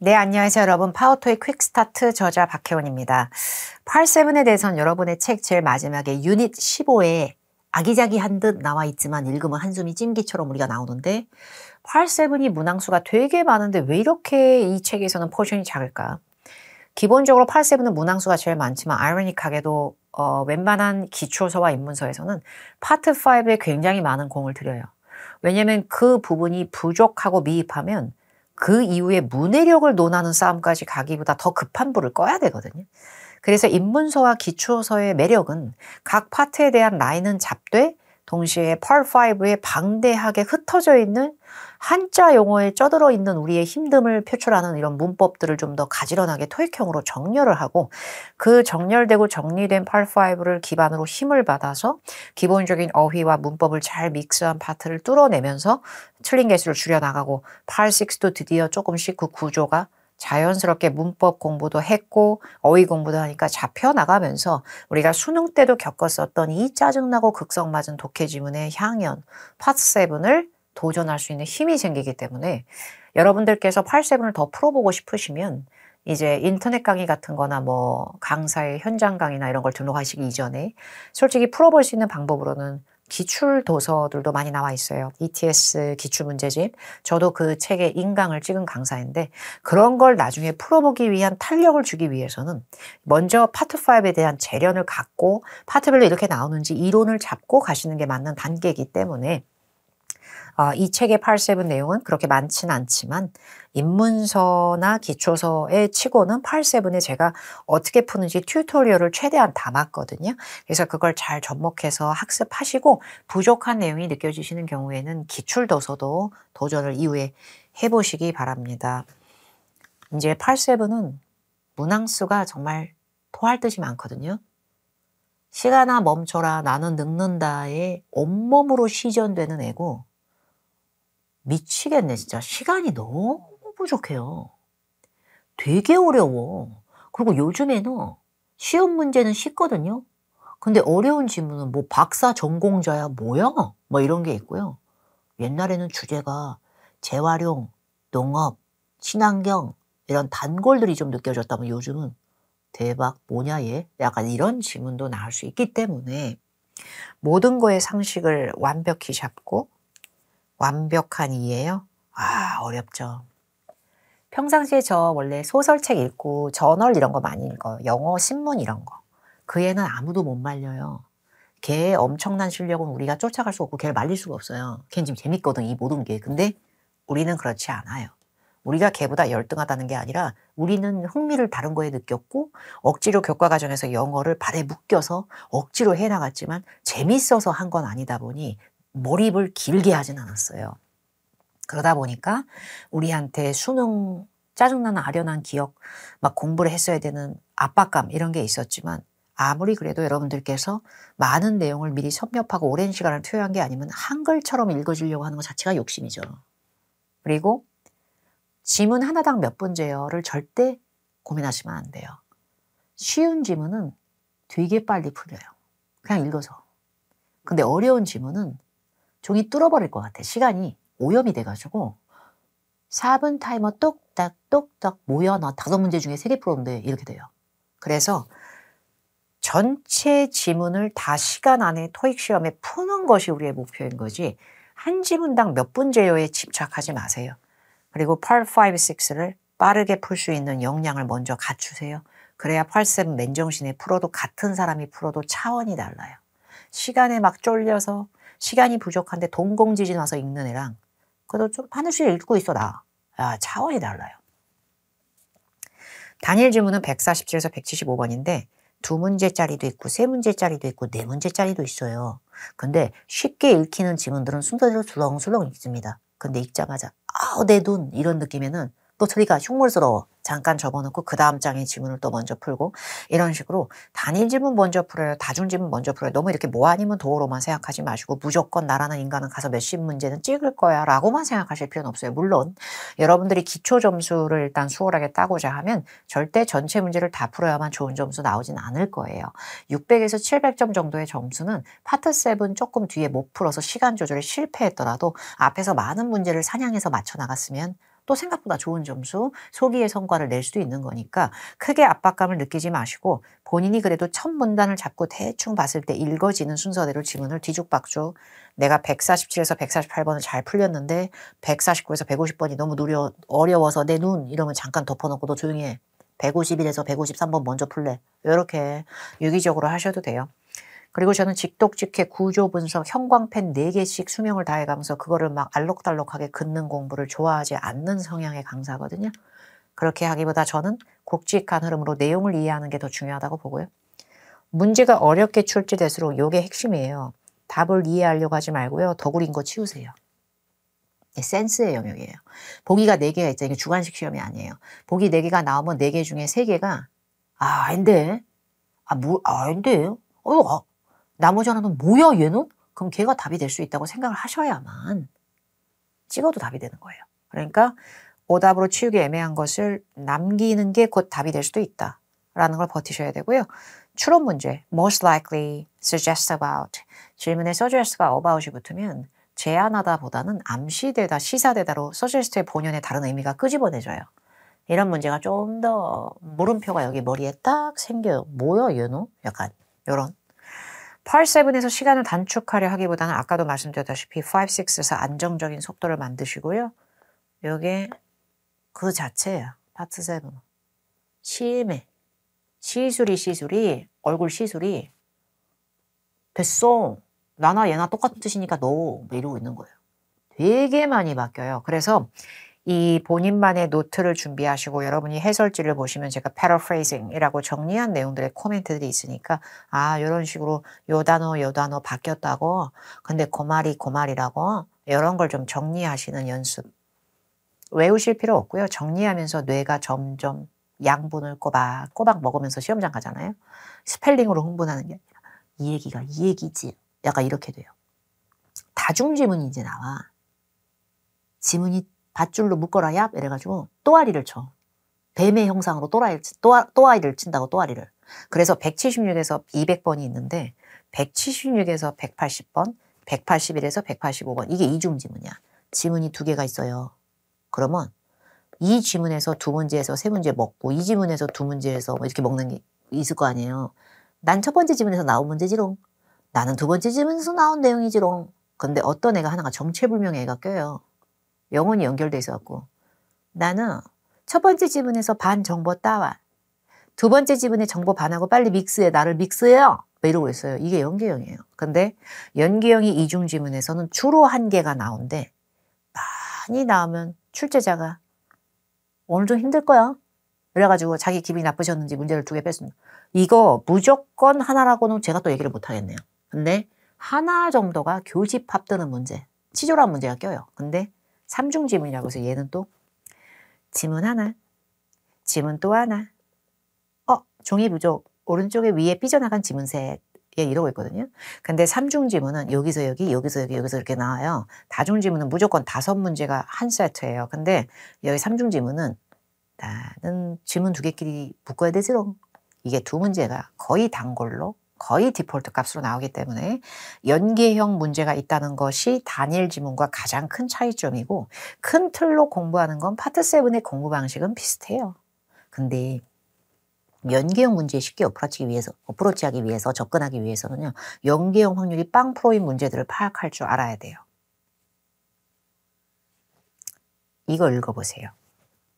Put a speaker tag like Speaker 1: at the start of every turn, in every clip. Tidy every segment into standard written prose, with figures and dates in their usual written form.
Speaker 1: 네, 안녕하세요, 여러분. 파워토익 퀵스타트 저자 박혜원입니다. 8-7에 대해서는 여러분의 책 제일 마지막에 유닛 15에 아기자기한 듯 나와 있지만 읽으면 한숨이 찜기처럼 우리가 나오는데 8-7이 문항수가 되게 많은데 왜 이렇게 이 책에서는 포션이 작을까? 기본적으로 8-7은 문항수가 제일 많지만 아이러니하게도 웬만한 기초서와 입문서에서는 파트 5에 굉장히 많은 공을 들여요. 왜냐하면 그 부분이 부족하고 미흡하면 그 이후에 문해력을 논하는 싸움까지 가기보다 더 급한 불을 꺼야 되거든요. 그래서 입문서와 기초서의 매력은 각 파트에 대한 라인은 잡되 동시에 펄5에 방대하게 흩어져 있는 한자 용어에 쩌들어 있는 우리의 힘듦을 표출하는 이런 문법들을 좀 더 가지런하게 토익형으로 정렬을 하고 그 정렬되고 정리된 펄5를 기반으로 힘을 받아서 기본적인 어휘와 문법을 잘 믹스한 파트를 뚫어내면서 틀린 개수를 줄여나가고 펄6도 드디어 조금씩 그 구조가 자연스럽게 문법 공부도 했고 어휘 공부도 하니까 잡혀나가면서 우리가 수능 때도 겪었었던 이 짜증나고 극성 맞은 독해 지문의 향연 파트 7을 도전할 수 있는 힘이 생기기 때문에 여러분들께서 8-7을 더 풀어보고 싶으시면 이제 인터넷 강의 같은 거나 뭐 강사의 현장 강의나 이런 걸 등록하시기 이전에 솔직히 풀어볼 수 있는 방법으로는 기출 도서들도 많이 나와 있어요. ETS 기출문제집. 저도 그 책의 인강을 찍은 강사인데 그런 걸 나중에 풀어보기 위한 탄력을 주기 위해서는 먼저 파트 5에 대한 재련을 갖고 파트별로 이렇게 나오는지 이론을 잡고 가시는 게 맞는 단계이기 때문에 이 책의 8-7 내용은 그렇게 많지는 않지만 입문서나 기초서에 치고는 8-7에 제가 어떻게 푸는지 튜토리얼을 최대한 담았거든요. 그래서 그걸 잘 접목해서 학습하시고 부족한 내용이 느껴지시는 경우에는 기출도서도 도전을 이후에 해보시기 바랍니다. 이제 8-7은 문항수가 정말 토할 듯이 많거든요. 시간아 멈춰라 나는 늙는다에 온몸으로 시전되는 애고 미치겠네 진짜. 시간이 너무 부족해요. 되게 어려워. 그리고 요즘에는 시험 문제는 쉽거든요. 근데 어려운 지문은 뭐 박사 전공자야 뭐야? 뭐 이런 게 있고요. 옛날에는 주제가 재활용, 농업, 친환경 이런 단골들이 좀 느껴졌다면 요즘은 대박 뭐냐 얘? 약간 이런 지문도 나올 수 있기 때문에 모든 거의 상식을 완벽히 잡고 완벽한 이해요? 어렵죠. 평상시에 저 원래 소설책 읽고 저널 이런 거 많이 읽어요. 영어 신문 이런 거. 그 애는 아무도 못 말려요. 걔의 엄청난 실력은 우리가 쫓아갈 수 없고 걔를 말릴 수가 없어요. 걔는 지금 재밌거든 이 모든 게. 근데 우리는 그렇지 않아요. 우리가 걔보다 열등하다는 게 아니라 우리는 흥미를 다른 거에 느꼈고 억지로 교과 과정에서 영어를 발에 묶여서 억지로 해나갔지만 재밌어서 한 건 아니다 보니 몰입을 길게 하진 않았어요. 그러다 보니까 우리한테 수능 짜증나는 아련한 기억, 막 공부를 했어야 되는 압박감 이런 게 있었지만 아무리 그래도 여러분들께서 많은 내용을 미리 섭렵하고 오랜 시간을 투여한 게 아니면 한글처럼 읽어주려고 하는 것 자체가 욕심이죠. 그리고 지문 하나당 몇 문제요를 절대 고민하시면 안 돼요. 쉬운 지문은 되게 빨리 풀려요. 그냥 읽어서. 근데 어려운 지문은 종이 뚫어버릴 것 같아. 시간이 오염이 돼가지고 4분 타이머 똑딱 똑딱 모여 나 5문제 중에 3개 풀었는데 이렇게 돼요. 그래서 전체 지문을 다 시간 안에 토익 시험에 푸는 것이 우리의 목표인 거지 한 지문당 몇 문제요에 집착하지 마세요. 그리고 8, 5, 6를 빠르게 풀 수 있는 역량을 먼저 갖추세요. 그래야 8-7 맨정신에 풀어도 같은 사람이 풀어도 차원이 달라요. 시간에 막 쫄려서 시간이 부족한데 동공지진 와서 읽는 애랑 그래도 좀 하늘씩 읽고 있어 나. 차원이 달라요. 단일 지문은 147에서 175번인데 2문제짜리도 있고 3문제짜리도 있고 4문제짜리도 있어요. 근데 쉽게 읽히는 지문들은 순서대로 술렁술렁 읽습니다. 근데 읽자마자 내 눈 이런 느낌에는 또 저리가 흉물스러워. 잠깐 접어놓고 그 다음 장의 지문을 또 먼저 풀고 이런 식으로 단일 지문 먼저 풀어요. 다중 지문 먼저 풀어요. 너무 이렇게 뭐 아니면 도로만 생각하지 마시고 무조건 나라는 인간은 가서 몇십 문제는 찍을 거야 라고만 생각하실 필요는 없어요. 물론 여러분들이 기초 점수를 일단 수월하게 따고자 하면 절대 전체 문제를 다 풀어야만 좋은 점수 나오진 않을 거예요. 600에서 700점 정도의 점수는 파트 7 조금 뒤에 못 풀어서 시간 조절에 실패했더라도 앞에서 많은 문제를 사냥해서 맞춰 나갔으면 또 생각보다 좋은 점수, 소기의 성과를 낼 수도 있는 거니까 크게 압박감을 느끼지 마시고 본인이 그래도 첫 문단을 잡고 대충 봤을 때 읽어지는 순서대로 지문을 뒤죽박죽 내가 147에서 148번을 잘 풀렸는데 149에서 150번이 너무 어려워서 내 눈 이러면 잠깐 덮어놓고 너 조용히 해. 151에서 153번 먼저 풀래. 이렇게 유기적으로 하셔도 돼요. 그리고 저는 직독직해 구조 분석 형광펜 4개씩 수명을 다해가면서 그거를 막 알록달록하게 긋는 공부를 좋아하지 않는 성향의 강사거든요. 그렇게 하기보다 저는 굵직한 흐름으로 내용을 이해하는 게 더 중요하다고 보고요. 문제가 어렵게 출제될수록 이게 핵심이에요. 답을 이해하려고 하지 말고요. 더 구린 거 치우세요. 센스의 영역이에요. 보기가 4개가 있잖아요. 이게 주관식 시험이 아니에요. 보기 4개가 나오면 4개 중에 3개가 아닌데? 아닌데? 나머지 하나는 뭐야 얘는? 그럼 걔가 답이 될 수 있다고 생각을 하셔야만 찍어도 답이 되는 거예요. 그러니까 오답으로 치우기 애매한 것을 남기는 게 곧 답이 될 수도 있다라는 걸 버티셔야 되고요. 추론 문제, most likely, suggest about. 질문에 suggest가 about이 붙으면 제안하다 보다는 암시되다, 시사되다로 suggest의 본연의 다른 의미가 끄집어내져요. 이런 문제가 좀 더 물음표가 여기 머리에 딱 생겨요. 뭐야 얘는? 약간 이런. Part 7에서 시간을 단축하려 하기보다는 아까도 말씀드렸다시피 5, 6에서 안정적인 속도를 만드시고요. 요게 그 자체야. 파트 7. 심해. 시술이 얼굴 시술이 됐어. 나나 얘나 똑같은 뜻이니까 너 이러고 있는 거예요. 되게 많이 바뀌어요. 그래서 이 본인만의 노트를 준비하시고 여러분이 해설지를 보시면 제가 paraphrasing이라고 정리한 내용들의 코멘트들이 있으니까 이런 식으로 요 단어 바뀌었다고 근데 그 말이라고 이런 걸 좀 정리하시는 연습. 외우실 필요 없고요. 정리하면서 뇌가 점점 양분을 꼬박 먹으면서 시험장 가잖아요. 스펠링으로 흥분하는 게 아니라 이 얘기가 이 얘기지. 약간 이렇게 돼요. 다중지문이 이제 나와. 지문이 밧줄로 묶어라 얍 이래가지고 또아리를 쳐. 뱀의 형상으로 또아리를 친다고 또아리를. 그래서 176에서 200번이 있는데 176에서 180번, 181에서 185번 이게 이중지문이야. 지문이 2개가 있어요. 그러면 이 지문에서 2문제에서 3문제 먹고 이 지문에서 2문제에서 뭐 이렇게 먹는 게 있을 거 아니에요. 난 첫 번째 지문에서 나온 문제지롱. 나는 두 번째 지문에서 나온 내용이지롱. 근데 어떤 애가 하나가 정체불명의 애가 껴요. 영혼이 연결돼 있어갖고 나는 첫 번째 지문에서 반 정보 따와. 두 번째 지문에 정보 반하고 빨리 믹스해. 나를 믹스해요. 뭐 이러고 있어요. 이게 연계형이에요. 근데 연계형이 이중 지문에서는 주로 1개가 나오는데 많이 나오면 출제자가 오늘 좀 힘들 거야. 그래가지고 자기 기분이 나쁘셨는지 문제를 2개 뺐습니다. 이거 무조건 하나라고는 제가 또 얘기를 못 하겠네요. 근데 하나 정도가 교집합 뜨는 문제, 치졸한 문제가 껴요. 근데 3중 지문이라고 해서 얘는 또 지문 하나, 지문 또 하나. 종이 부족, 오른쪽에 위에 삐져나간 지문 셋. 예, 이러고 있거든요. 근데 3중 지문은 여기서 여기, 여기서 여기, 여기서 이렇게 나와요. 다중 지문은 무조건 5문제가 한 세트예요. 근데 여기 3중 지문은 나는 지문 2개끼리 묶어야 되지롱. 이게 2문제가 거의 단골로 거의 디폴트 값으로 나오기 때문에 연계형 문제가 있다는 것이 단일 지문과 가장 큰 차이점이고 큰 틀로 공부하는 건 파트 7의 공부 방식은 비슷해요. 근데 연계형 문제에 쉽게 어프로치하기 위해서 접근하기 위해서는요. 연계형 확률이 0%인 문제들을 파악할 줄 알아야 돼요. 이거 읽어보세요.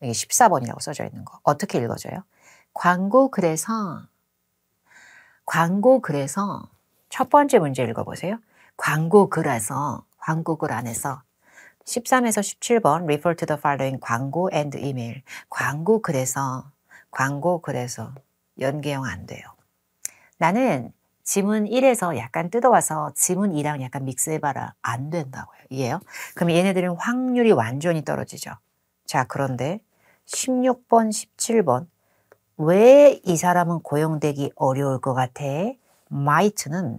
Speaker 1: 여기 14번이라고 써져 있는 거. 어떻게 읽어져요? 광고 그래서 첫 번째 문제 읽어보세요. 광고 글 안에서 13에서 17번 refer to the following 광고 and email. 광고 글에서 연계형 안 돼요. 나는 지문 1에서 약간 뜯어와서 지문 2랑 약간 믹스해봐라. 안 된다고요. 이해요? 그럼 얘네들은 확률이 완전히 떨어지죠. 자, 그런데 16번, 17번 왜 이 사람은 고용되기 어려울 것 같아? might는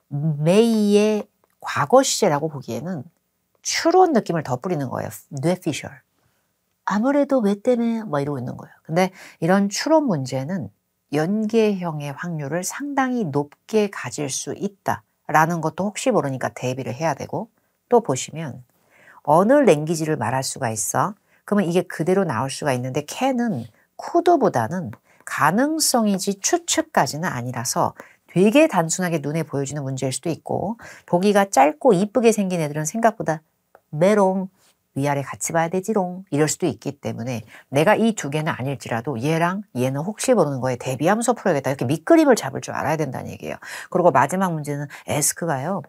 Speaker 1: may의 과거 시제라고 보기에는 추론 느낌을 더 뿌리는 거예요. 뇌피셜. 아무래도 왜 때문에 뭐 이러고 있는 거예요. 근데 이런 추론 문제는 연계형의 확률을 상당히 높게 가질 수 있다라는 것도 혹시 모르니까 대비를 해야 되고 또 보시면 어느 랭귀지를 말할 수가 있어? 그러면 이게 그대로 나올 수가 있는데 can은 could보다는 가능성이지 추측까지는 아니라서 되게 단순하게 눈에 보여지는 문제일 수도 있고 보기가 짧고 이쁘게 생긴 애들은 생각보다 메롱 위아래 같이 봐야 되지롱 이럴 수도 있기 때문에 내가 이 두 개는 아닐지라도 얘랑 얘는 혹시 모르는 거에 대비하면서 풀어야겠다. 이렇게 밑그림을 잡을 줄 알아야 된다는 얘기예요. 그리고 마지막 문제는 ask가요.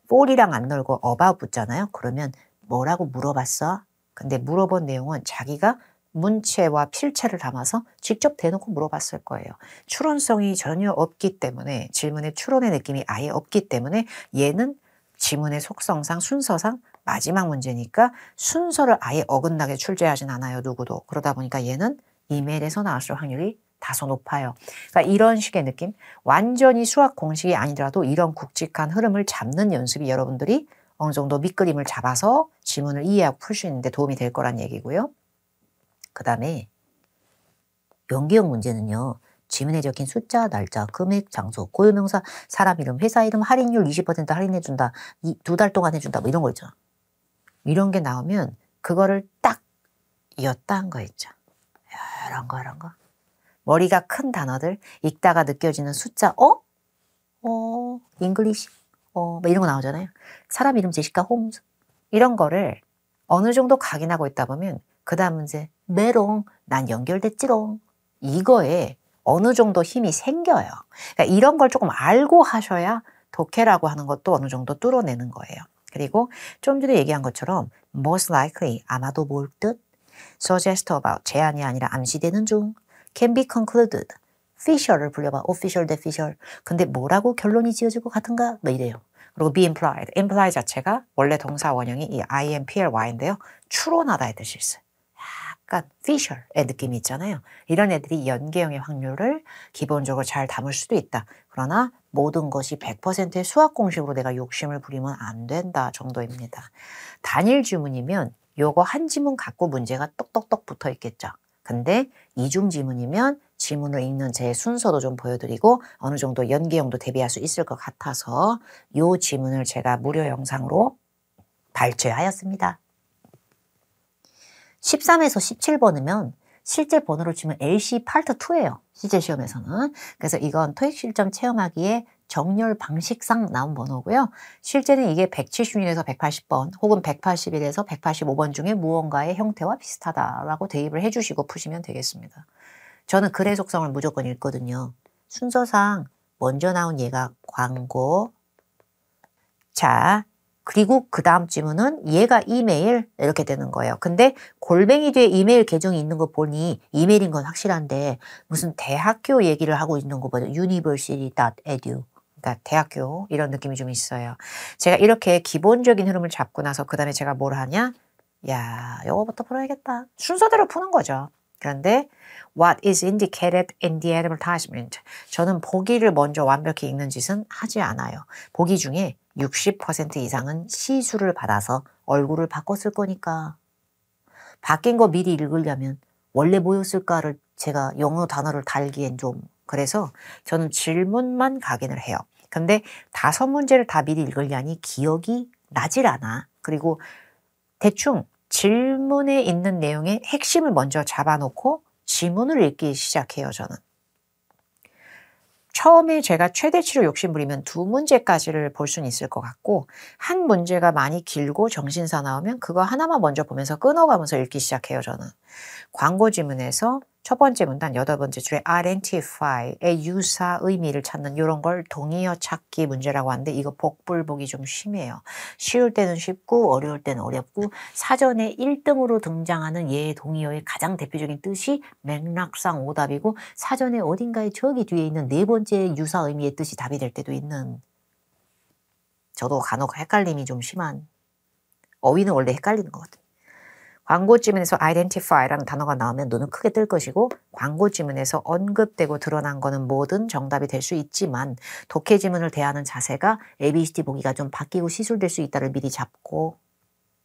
Speaker 1: for이랑 안 넣고 about 붙잖아요. 그러면 뭐라고 물어봤어? 근데 물어본 내용은 자기가 문체와 필체를 담아서 직접 대놓고 물어봤을 거예요. 추론성이 전혀 없기 때문에 질문의 추론의 느낌이 아예 없기 때문에 얘는 지문의 속성상 순서상 마지막 문제니까 순서를 아예 어긋나게 출제하진 않아요. 누구도. 그러다 보니까 얘는 이메일에서 나왔을 확률이 다소 높아요. 그러니까 이런 식의 느낌. 완전히 수학 공식이 아니더라도 이런 굵직한 흐름을 잡는 연습이 여러분들이 어느 정도 밑그림을 잡아서 지문을 이해하고 풀 수 있는데 도움이 될 거란 얘기고요. 그 다음에 연기형 문제는요. 지문에 적힌 숫자, 날짜, 금액, 장소, 고유명사, 사람 이름, 회사 이름, 할인율 20% 할인해준다. 2달 동안 해준다. 뭐 이런 거 있죠. 이런 게 나오면 그거를 딱 이었다 한 거 있죠. 이런 거. 머리가 큰 단어들, 읽다가 느껴지는 숫자, 잉글리시, 뭐 이런 거 나오잖아요. 사람 이름 제시카 홈즈. 이런 거를 어느 정도 각인하고 있다 보면 그 다음 문제, 메롱, 난 연결됐지롱. 이거에 어느 정도 힘이 생겨요. 그러니까 이런 걸 조금 알고 하셔야 독해라고 하는 것도 어느 정도 뚫어내는 거예요. 그리고 좀 전에 얘기한 것처럼 most likely, 아마도 뭘 뜻? suggest about, 제안이 아니라 암시되는 중. can be concluded, official을 불려봐. official 대 official. 근데 뭐라고 결론이 지어질 것 같은가? 뭐 이래요. 그리고 be implied. imply 자체가 원래 동사 원형이 이 imply인데요. 추론하다의 뜻이 있어요. 약간 official의 느낌이 있잖아요. 이런 애들이 연계형의 확률을 기본적으로 잘 담을 수도 있다. 그러나 모든 것이 100%의 수학 공식으로 내가 욕심을 부리면 안 된다 정도입니다. 단일 지문이면 요거 한 지문 갖고 문제가 똑똑똑 붙어 있겠죠. 근데 이중 지문이면 지문을 읽는 제 순서도 좀 보여드리고 어느 정도 연계형도 대비할 수 있을 것 같아서 요 지문을 제가 무료 영상으로 발췌하였습니다. 13에서 17번이면 실제 번호를 치면 LC 파트 2예요. 실제 시험에서는. 그래서 이건 토익 실점 체험하기에 정렬 방식상 나온 번호고요. 실제는 이게 170에서 180번 혹은 181에서 185번 중에 무언가의 형태와 비슷하다라고 대입을 해주시고 푸시면 되겠습니다. 저는 글의 속성을 무조건 읽거든요. 순서상 먼저 나온 얘가 광고. 자, 그리고 그 다음 지문은 얘가 이메일 이렇게 되는 거예요. 근데 골뱅이 뒤에 이메일 계정이 있는 거 보니 이메일인 건 확실한데 무슨 대학교 얘기를 하고 있는 거 보죠. university.edu. 그러니까 대학교 이런 느낌이 좀 있어요. 제가 이렇게 기본적인 흐름을 잡고 나서 그 다음에 제가 뭘 하냐? 야, 요거부터 풀어야겠다. 순서대로 푸는 거죠. 그런데 what is indicated in the advertisement. 저는 보기를 먼저 완벽히 읽는 짓은 하지 않아요. 보기 중에 60% 이상은 시수를 받아서 얼굴을 바꿨을 거니까 바뀐 거 미리 읽으려면 원래 뭐였을까를 제가 영어 단어를 달기엔 좀 그래서 저는 질문만 각인을 해요. 근데 5문제를 다 미리 읽으려니 기억이 나질 않아. 그리고 대충 질문에 있는 내용의 핵심을 먼저 잡아놓고 지문을 읽기 시작해요. 저는. 처음에 제가 최대치로 욕심부리면 2문제까지를 볼 수는 있을 것 같고 한 문제가 많이 길고 정신사 나오면 그거 하나만 먼저 보면서 끊어가면서 읽기 시작해요. 저는. 광고 지문에서 첫 번째 문단 8번째 줄에 identify의 유사 의미를 찾는 이런 걸 동의어 찾기 문제라고 하는데 이거 복불복이 좀 심해요. 쉬울 때는 쉽고 어려울 때는 어렵고 사전에 1등으로 등장하는 얘의 동의어의 가장 대표적인 뜻이 맥락상 오답이고 사전에 어딘가에 저기 뒤에 있는 4번째 유사 의미의 뜻이 답이 될 때도 있는 저도 간혹 헷갈림이 좀 심한 어휘는 원래 헷갈리는 것 같아요. 광고 지문에서 identify라는 단어가 나오면 눈은 크게 뜰 것이고 광고 지문에서 언급되고 드러난 거는 뭐든 정답이 될 수 있지만 독해 지문을 대하는 자세가 ABCD 보기가 좀 바뀌고 시술될 수 있다를 미리 잡고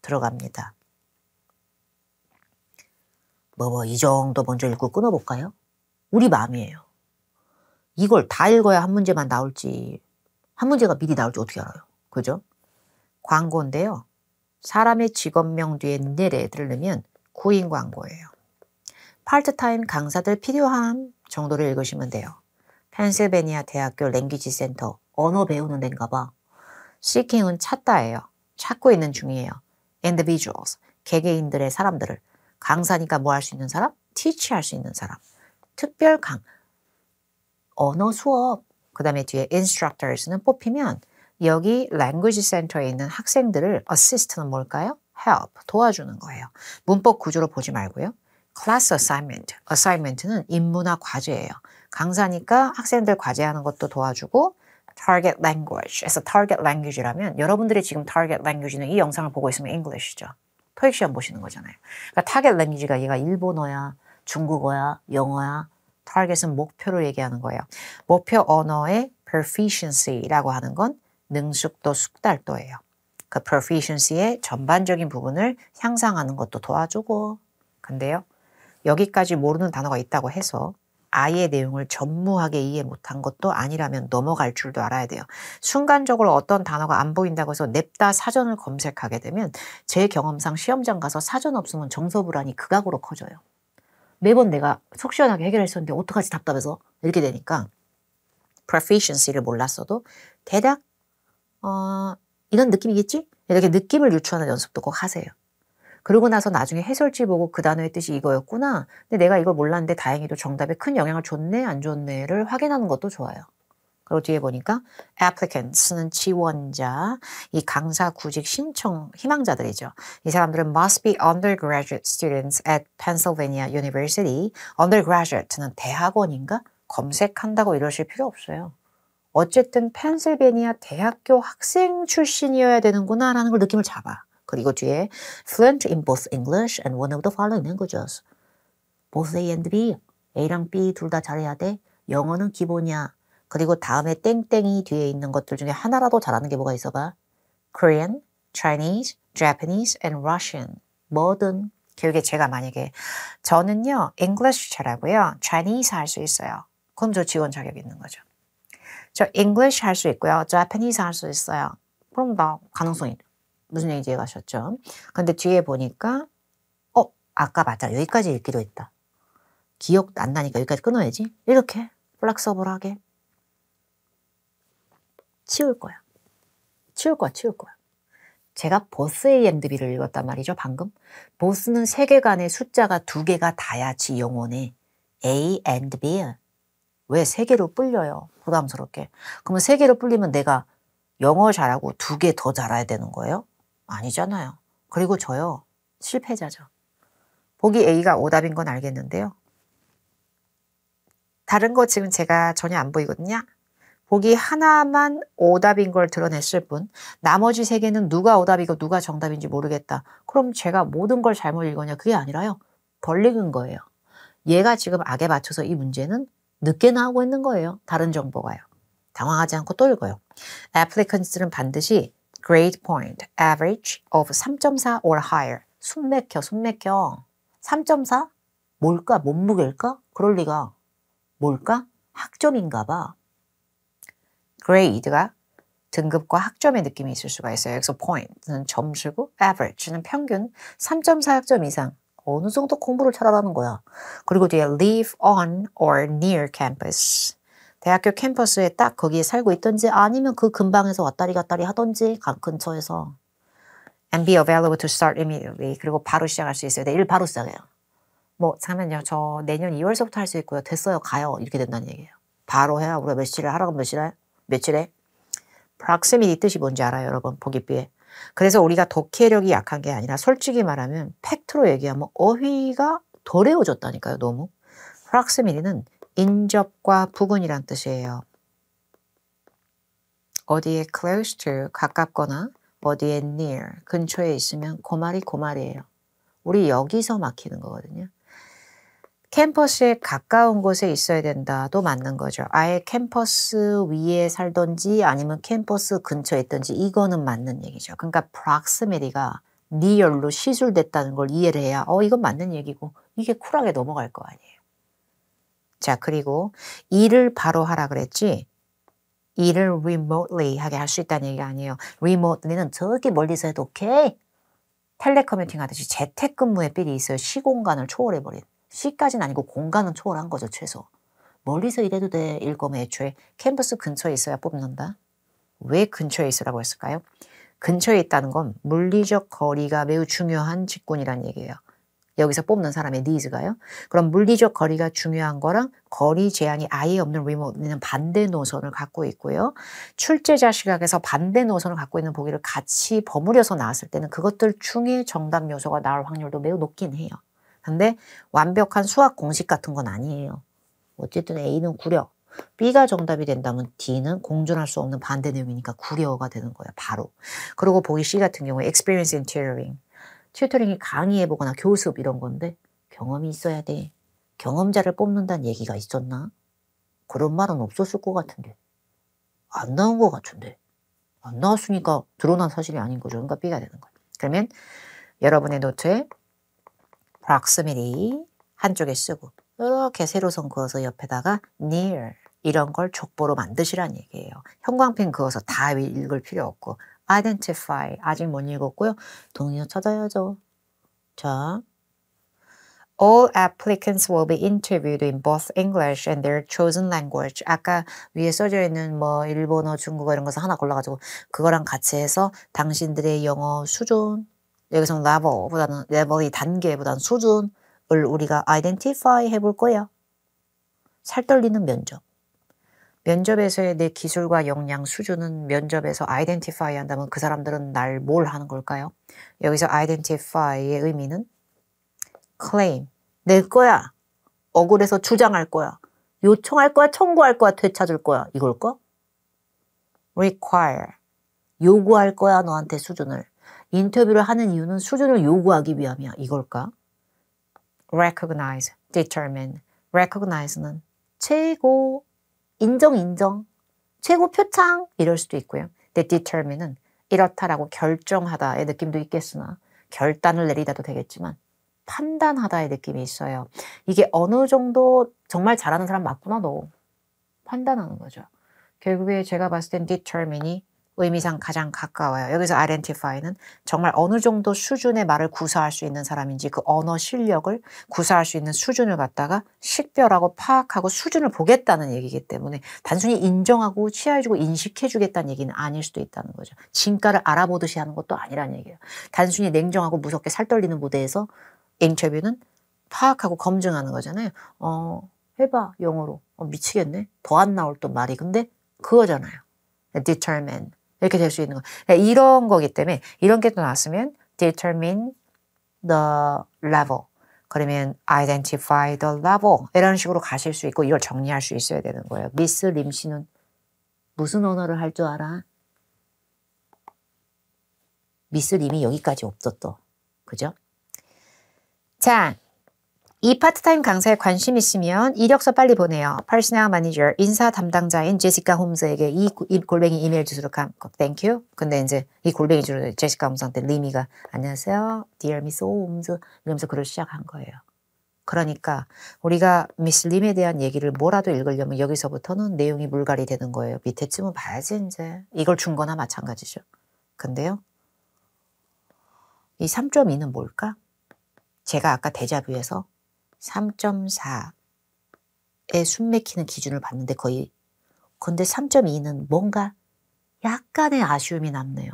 Speaker 1: 들어갑니다. 이 정도 먼저 읽고 끊어볼까요? 우리 마음이에요. 이걸 다 읽어야 한 문제만 나올지 한 문제가 미리 나올지 어떻게 알아요? 그죠? 광고인데요. 사람의 직업명 뒤에 needed를 넣으면 구인 광고예요. 파트타임 강사들 필요함 정도를 읽으시면 돼요. 펜실베니아 대학교 랭귀지 센터 언어 배우는 데인가 봐. seeking은 찾다예요. 찾고 있는 중이에요. individuals 개개인들의 사람들을 강사니까 뭐 할 수 있는 사람? teach 할 수 있는 사람. 특별 언어 수업 그 다음에 뒤에 instructors는 뽑히면 여기 language center에 있는 학생들을 assist는 뭘까요? help 도와주는 거예요. 문법 구조로 보지 말고요. class assignment는 인문학 과제예요. 강사니까 학생들 과제하는 것도 도와주고 target language에서 target language라면 여러분들이 지금 target language는 이 영상을 보고 있으면 English죠. 토익 시험 보시는 거잖아요. 그러니까 target language가 얘가 일본어야, 중국어야, 영어야. target은 목표를 얘기하는 거예요. 목표 언어의 proficiency라고 하는 건 능숙도, 숙달도예요. 그 proficiency의 전반적인 부분을 향상하는 것도 도와주고 근데요. 여기까지 모르는 단어가 있다고 해서 아예 내용을 전무하게 이해 못한 것도 아니라면 넘어갈 줄도 알아야 돼요. 순간적으로 어떤 단어가 안 보인다고 해서 냅다 사전을 검색하게 되면 제 경험상 시험장 가서 사전 없으면 정서불안이 극악으로 커져요. 매번 내가 속 시원하게 해결했었는데 어떡하지 답답해서 이렇게 되니까 proficiency를 몰랐어도 대략 이런 느낌이겠지? 이렇게 느낌을 유추하는 연습도 꼭 하세요. 그러고 나서 나중에 해설지 보고 그 단어의 뜻이 이거였구나. 근데 내가 이걸 몰랐는데 다행히도 정답에 큰 영향을 줬네 안 줬네를 확인하는 것도 좋아요. 그리고 뒤에 보니까 applicants는 지원자, 이 강사 구직 신청 희망자들이죠. 이 사람들은 must be undergraduate students at Pennsylvania University. undergraduate는 대학원인가? 검색한다고 이러실 필요 없어요. 어쨌든 펜실베니아 대학교 학생 출신이어야 되는구나 라는 걸 느낌을 잡아. 그리고 뒤에 fluent in both English and one of the following languages. both A and B. A랑 B 둘 다 잘해야 돼. 영어는 기본이야. 그리고 다음에 땡땡이 뒤에 있는 것들 중에 하나라도 잘하는 게 뭐가 있어 봐. Korean, Chinese, Japanese, and Russian. 뭐든. 결국에 제가 만약에 저는요. English 잘하고요. Chinese 할 수 있어요. 그럼 저 지원 자격 있는 거죠. 저 English 할 수 있고요. Japanese 할 수 있어요. 그럼 나 가능성이 무슨 얘기인지 이해가셨죠? 근데 뒤에 보니까 아까 맞아. 여기까지 읽기로 했다. 기억 안 나니까 여기까지 끊어야지. 이렇게 플렉서블하게 치울 거야. 치울 거야. 제가 both A and B를 읽었단 말이죠. 방금. both는 세계관에 숫자가 2개가 다야지 영어네. A and B. 왜 3개로 불려요? 부담스럽게. 그러면 3개로 불리면 내가 영어 잘하고 2개 더 잘해야 되는 거예요? 아니잖아요. 그리고 저요. 실패자죠. 보기 A가 오답인 건 알겠는데요. 다른 거 지금 제가 전혀 안 보이거든요. 보기 하나만 오답인 걸 드러냈을 뿐 나머지 3개는 누가 오답이고 누가 정답인지 모르겠다. 그럼 제가 모든 걸 잘못 읽었냐? 그게 아니라요. 덜 읽은 거예요. 얘가 지금 악에 맞춰서 이 문제는 늦게 나오고 있는 거예요. 다른 정보가요. 당황하지 않고 또 읽어요. applicants는 반드시 grade point, average of 3.4 or higher. 숨 막혀. 3.4? 뭘까? 몸무게일까? 그럴 리가. 뭘까? 학점인가 봐. grade가 등급과 학점의 느낌이 있을 수가 있어요. 여기서 point는 점수고 average는 평균 3.4 학점 이상. 어느 정도 공부를 잘하라는 거야. 그리고 뒤에 live on or near campus. 대학교 캠퍼스에 딱 거기에 살고 있든지 아니면 그 근방에서 왔다리 갔다리 하든지 근처에서 and be available to start immediately. 그리고 바로 시작할 수 있어요. 내일 바로 시작해요. 뭐 잠깐만요. 저 내년 2월서부터 할 수 있고요. 됐어요. 가요. 이렇게 된다는 얘기예요. 바로 해야 우리가 며칠에 하라고 며칠에 proximity 뜻이 뭔지 알아요. 여러분 보기비에. 그래서 우리가 독해력이 약한 게 아니라 솔직히 말하면 팩트로 얘기하면 어휘가 덜 외워졌다니까요. 너무. proximity는 인접과 부근이란 뜻이에요. 어디에 close to 가깝거나 어디에 near 근처에 있으면 그 말이에요. 우리 여기서 막히는 거거든요. 캠퍼스에 가까운 곳에 있어야 된다도 맞는 거죠. 아예 캠퍼스 위에 살던지 아니면 캠퍼스 근처에 있던지 이거는 맞는 얘기죠. 그러니까 proximity가 near로 시술됐다는 걸 이해를 해야 이건 맞는 얘기고 이게 쿨하게 넘어갈 거 아니에요. 자, 그리고 일을 바로 하라 그랬지 일을 remotely 하게 할 수 있다는 얘기가 아니에요. remotely는 저기 멀리서 해도 오케이. 텔레커뮤팅 하듯이 재택근무에 삘이 있어요. 시공간을 초월해버린. 시까지는 아니고 공간은 초월한 거죠. 최소. 멀리서 일해도 돼. 일 거면 애초에 캠퍼스 근처에 있어야 뽑는다. 왜 근처에 있으라고 했을까요? 근처에 있다는 건 물리적 거리가 매우 중요한 직군이란 얘기예요. 여기서 뽑는 사람의 니즈가요. 그럼 물리적 거리가 중요한 거랑 거리 제한이 아예 없는 리모트는 반대 노선을 갖고 있고요. 출제자 시각에서 반대 노선을 갖고 있는 보기를 같이 버무려서 나왔을 때는 그것들 중에 정답 요소가 나올 확률도 매우 높긴 해요. 근데 완벽한 수학 공식 같은 건 아니에요. 어쨌든 A는 구려. B가 정답이 된다면 D는 공존할 수 없는 반대 내용이니까 구려가 되는 거예요. 바로. 그리고 보기 C 같은 경우에 experience in tutoring. 튜터링이 강의해보거나 교습 이런 건데 경험이 있어야 돼. 경험자를 뽑는다는 얘기가 있었나? 그런 말은 없었을 것 같은데. 안 나온 것 같은데. 안 나왔으니까 드러난 사실이 아닌 거죠. 그러니까 B가 되는 거예요. 그러면 여러분의 노트에 proximity 한쪽에 쓰고 이렇게 세로선 그어서 옆에다가 near 이런 걸 족보로 만드시란 얘기예요. 형광펜 그어서 다 읽을 필요 없고 identify 아직 못 읽었고요. 동의어 찾아야죠. 자, all applicants will be interviewed in both English and their chosen language. 아까 위에 써져 있는 뭐 일본어, 중국어 이런 것을 하나 골라가지고 그거랑 같이 해서 당신들의 영어 수준 여기서 level보다는 레벨이 단계보다는 수준을 우리가 identify 해볼 거야. 살떨리는 면접. 면접에서의 내 기술과 역량 수준은 면접에서 identify 한다면 그 사람들은 날 뭘 하는 걸까요? 여기서 identify의 의미는 claim, 낼 거야. 억울해서 주장할 거야. 요청할 거야, 청구할 거야, 되찾을 거야. 이걸까? require, 요구할 거야, 너한테 수준을. 인터뷰를 하는 이유는 수준을 요구하기 위함이야. 이걸까? recognize, determine. recognize는 최고, 인정, 최고 표창 이럴 수도 있고요. 근데 determine은 이렇다라고 결정하다의 느낌도 있겠으나 결단을 내리다도 되겠지만 판단하다의 느낌이 있어요. 이게 어느 정도 정말 잘하는 사람 맞구나 너. 판단하는 거죠. 결국에 제가 봤을 땐 determine이 의미상 가장 가까워요. 여기서 identify는 정말 어느 정도 수준의 말을 구사할 수 있는 사람인지 그 언어 실력을 구사할 수 있는 수준을 갖다가 식별하고 파악하고 수준을 보겠다는 얘기이기 때문에 단순히 인정하고 치하해주고 인식해주겠다는 얘기는 아닐 수도 있다는 거죠. 진가를 알아보듯이 하는 것도 아니라는 얘기예요. 단순히 냉정하고 무섭게 살떨리는 무대에서 인터뷰는 파악하고 검증하는 거잖아요. 해봐 영어로. 미치겠네. 더 안 나올 또 말이. 근데 그거잖아요. determine. 이렇게 될 수 있는 거. 이런 거기 때문에 이런 게 또 나왔으면 determine the level. 그러면 identify the level. 이런 식으로 가실 수 있고 이걸 정리할 수 있어야 되는 거예요. 미스 림 씨는 무슨 언어를 할 줄 알아? 미스 림이 여기까지 없었어. 그죠? 자, 이 파트타임 강사에 관심 있으면 이력서 빨리 보내요. 퍼스널 매니저, 인사 담당자인 제시카 홈즈에게 이 골뱅이 이메일 주소로 땡큐. 근데 이제 이 골뱅이 주소로 제시카 홈즈한테 리미가 안녕하세요. Dear Miss 홈즈 이러면서 글을 시작한 거예요. 그러니까 우리가 미스 림에 대한 얘기를 뭐라도 읽으려면 여기서부터는 내용이 물갈이 되는 거예요. 밑에쯤은 봐야지 이제. 이걸 준 거나 마찬가지죠. 근데요. 이 3.2는 뭘까? 제가 아까 데자뷰에서 3.4에 숨막히는 기준을 봤는데 거의 근데 3.2는 뭔가 약간의 아쉬움이 남네요.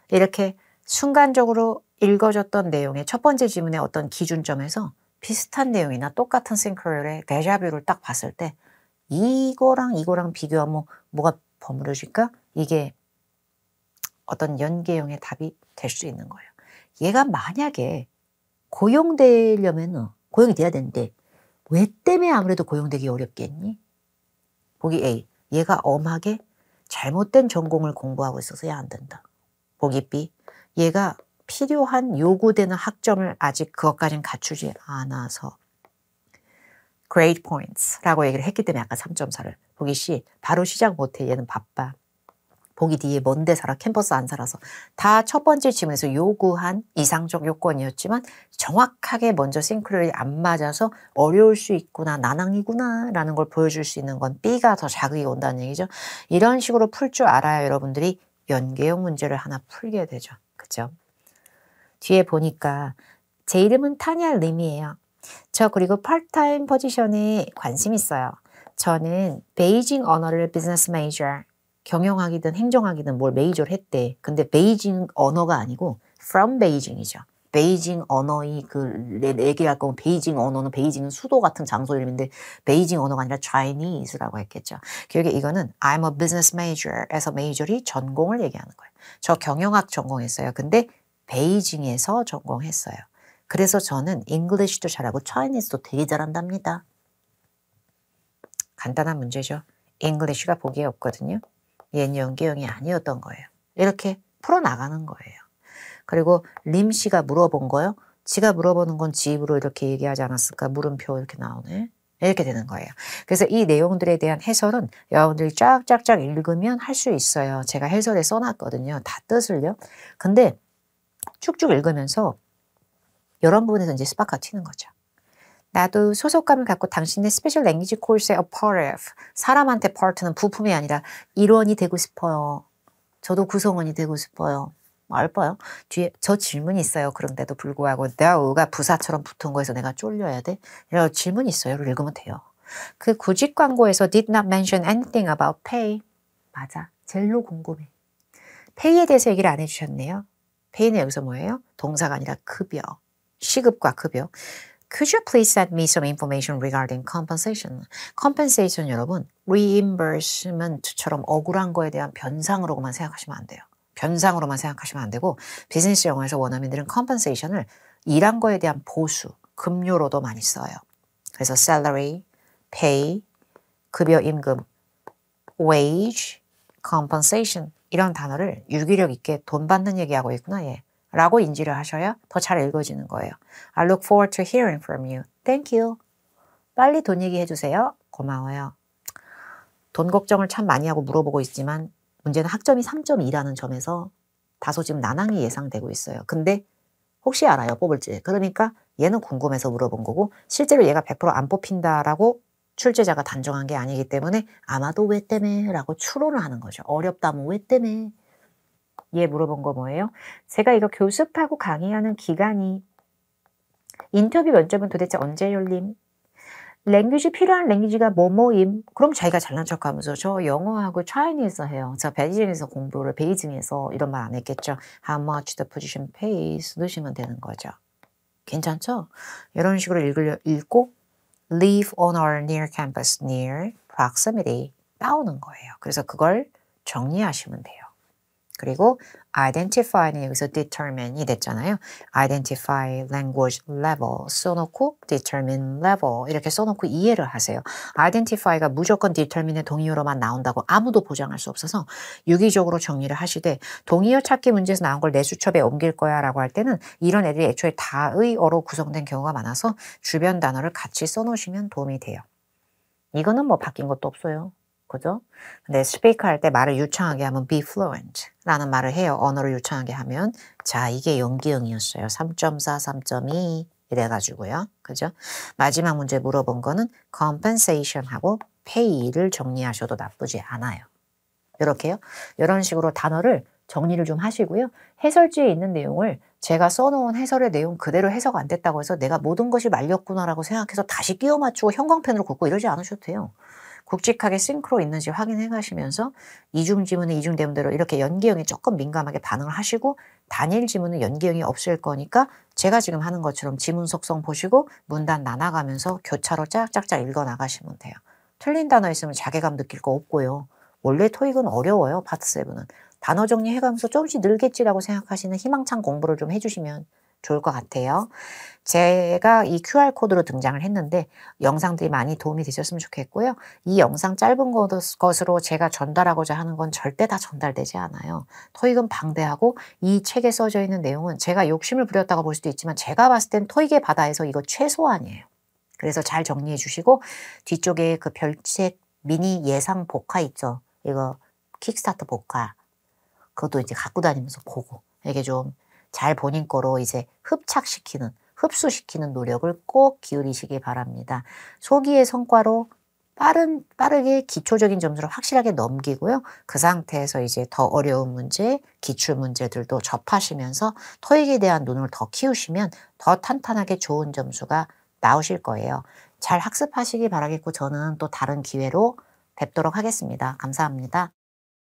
Speaker 1: 이렇게 순간적으로 읽어졌던 내용의 첫 번째 지문의 어떤 기준점에서 비슷한 내용이나 똑같은 싱크로율의 데자뷰를 딱 봤을 때 이거랑 비교하면 뭐가 버무려질까? 이게 어떤 연계형의 답이 될 수 있는 거예요. 얘가 만약에 고용되려면 고용이 돼야 되는데 왜 때문에 아무래도 고용되기 어렵겠니? 보기 A. 얘가 엄하게 잘못된 전공을 공부하고 있어서야 안 된다. 보기 B. 얘가 필요한 요구되는 학점을 아직 그것까지는 갖추지 않아서 grade points라고 얘기를 했기 때문에 아까 3.4를. 보기 C. 바로 시작 못해. 얘는 바빠. 보기 D에 먼데 살아. 캠퍼스 안 살아서. 다 첫 번째 지문에서 요구한 이상적 요건이었지만 정확하게 먼저 싱크로율이 안 맞아서 어려울 수 있구나. 난항이구나 라는 걸 보여줄 수 있는 건 B가 더 자극이 온다는 얘기죠. 이런 식으로 풀 줄 알아야 여러분들이 연계형 문제를 하나 풀게 되죠. 그죠? 뒤에 보니까 제 이름은 타냐 림이에요. 저 그리고 파트타임 포지션에 관심 있어요. 저는 베이징 언어를 비즈니스 메이저, 경영학이든 행정학이든 뭘 메이저를 했대. 근데 베이징 언어가 아니고 from 베이징이죠. 베이징 언어의 얘기할 거면 베이징 언어는 베이징은 수도 같은 장소 이름인데 베이징 언어가 아니라 Chinese라고 했겠죠. 기억에 이거는 I'm a business major에서 major이 전공을 얘기하는 거예요. 저 경영학 전공했어요. 근데 베이징에서 전공했어요. 그래서 저는 English도 잘하고 Chinese도 되게 잘한답니다. 간단한 문제죠. English가 보기에 없거든요. 얘는 연계형이 아니었던 거예요. 이렇게 풀어나가는 거예요. 그리고 림 씨가 물어본 거요. 지가 물어보는 건 지 입으로 이렇게 얘기하지 않았을까? 물음표 이렇게 나오네. 이렇게 되는 거예요. 그래서 이 내용들에 대한 해설은 여러분들이 쫙쫙쫙 읽으면 할 수 있어요. 제가 해설에 써놨거든요. 다 뜻을요. 근데 쭉쭉 읽으면서 이런 부분에서 이제 스파크가 튀는 거죠. 나도 소속감을 갖고 당신의 스페셜 랭귀지 코र्स의 a part of, 사람한테 part는 부품이 아니라 일원이 되고 싶어요. 저도 구성원이 되고 싶어요. 알바요? 뒤에 저 질문이 있어요. 그런데도 불구하고 thou가 부사처럼 붙은 거에서 내가 쫄려야 돼? 이런 질문이 있어요.를 읽으면 돼요. 그 구직 광고에서 did not mention anything about pay. 맞아. 젤로 궁금해. pay에 대해서 얘기를 안 해주셨네요. pay는 여기서 뭐예요? 동사가 아니라 급여. 시급과 급여. Could you please send me some information regarding compensation? compensation 여러분, reimbursement처럼 억울한 거에 대한 변상으로만 생각하시면 안 돼요. 변상으로만 생각하시면 안 되고 비즈니스 영어에서 원어민들은 compensation을 일한 거에 대한 보수, 급료로도 많이 써요. 그래서 salary, pay, 급여, 임금, wage, compensation 이런 단어를 유기력 있게 돈 받는 얘기하고 있구나 얘. 라고 인지를 하셔야 더 잘 읽어지는 거예요. I look forward to hearing from you. Thank you. 빨리 돈 얘기해 주세요. 고마워요. 돈 걱정을 참 많이 하고 물어보고 있지만 문제는 학점이 3.2라는 점에서 다소 지금 난항이 예상되고 있어요. 근데 혹시 알아요? 뽑을지. 그러니까 얘는 궁금해서 물어본 거고 실제로 얘가 100%안 뽑힌다라고 출제자가 단정한 게 아니기 때문에 아마도 왜 때문에 라고 추론을 하는 거죠. 어렵다면 왜 때문에. 얘 물어본 거 뭐예요? 제가 이거 교습하고 강의하는 기간이 인터뷰 면접은 도대체 언제 열림? 랭귀지 필요한 랭귀지가 뭐뭐임? 그럼 자기가 잘난 척하면서 저 영어하고 차이니즈 해요. 저 베이징에서 공부를 베이징에서 이런 말 안 했겠죠. How much the position pays 넣으시면 되는 거죠. 괜찮죠? 이런 식으로 읽고 live on or near campus, near proximity 나오는 거예요. 그래서 그걸 정리하시면 돼요. 그리고 identify는 여기서 determine이 됐잖아요. identify language level 써놓고 determine level 이렇게 써놓고 이해를 하세요. identify가 무조건 determine의 동의어로만 나온다고 아무도 보장할 수 없어서 유기적으로 정리를 하시되 동의어 찾기 문제에서 나온 걸 내 수첩에 옮길 거야 라고 할 때는 이런 애들이 애초에 다의어로 구성된 경우가 많아서 주변 단어를 같이 써놓으시면 도움이 돼요. 이거는 뭐 바뀐 것도 없어요. 그죠? 근데 스피커 할 때 말을 유창하게 하면 be fluent 라는 말을 해요. 언어를 유창하게 하면. 자, 이게 연기형이었어요. 3.4, 3.2 이래가지고요. 그죠? 마지막 문제 물어본 거는 compensation하고 pay를 정리하셔도 나쁘지 않아요. 이렇게요. 이런 식으로 단어를 정리를 좀 하시고요. 해설지에 있는 내용을 제가 써놓은 해설의 내용 그대로 해석 안 됐다고 해서 내가 모든 것이 말렸구나라고 생각해서 다시 끼워 맞추고 형광펜으로 긋고 이러지 않으셔도 돼요. 굵직하게 싱크로 있는지 확인해 가시면서 이중 지문은 이중 대문대로 이렇게 연기형에 조금 민감하게 반응을 하시고 단일 지문은 연기형이 없을 거니까 제가 지금 하는 것처럼 지문 속성 보시고 문단 나눠가면서 교차로 짝짝짝 읽어 나가시면 돼요. 틀린 단어 있으면 자괴감 느낄 거 없고요. 원래 토익은 어려워요. 파트 7은. 단어 정리해가면서 조금씩 늘겠지라고 생각하시는 희망찬 공부를 좀 해주시면 좋을 것 같아요. 제가 이 QR코드로 등장을 했는데 영상들이 많이 도움이 되셨으면 좋겠고요. 이 영상 짧은 것으로 제가 전달하고자 하는 건 절대 다 전달되지 않아요. 토익은 방대하고 이 책에 써져 있는 내용은 제가 욕심을 부렸다고 볼 수도 있지만 제가 봤을 땐 토익의 바다에서 이거 최소한이에요. 그래서 잘 정리해 주시고 뒤쪽에 그 별책 미니 예상 복화 있죠. 이거 킥스타트 복화. 그것도 이제 갖고 다니면서 보고 이게 좀 잘 본인 거로 이제 흡착시키는, 흡수시키는 노력을 꼭 기울이시기 바랍니다. 소기의 성과로 빠르게 기초적인 점수를 확실하게 넘기고요. 그 상태에서 이제 더 어려운 문제, 기출 문제들도 접하시면서 토익에 대한 눈을 더 키우시면 더 탄탄하게 좋은 점수가 나오실 거예요. 잘 학습하시기 바라겠고 저는 또 다른 기회로 뵙도록 하겠습니다. 감사합니다.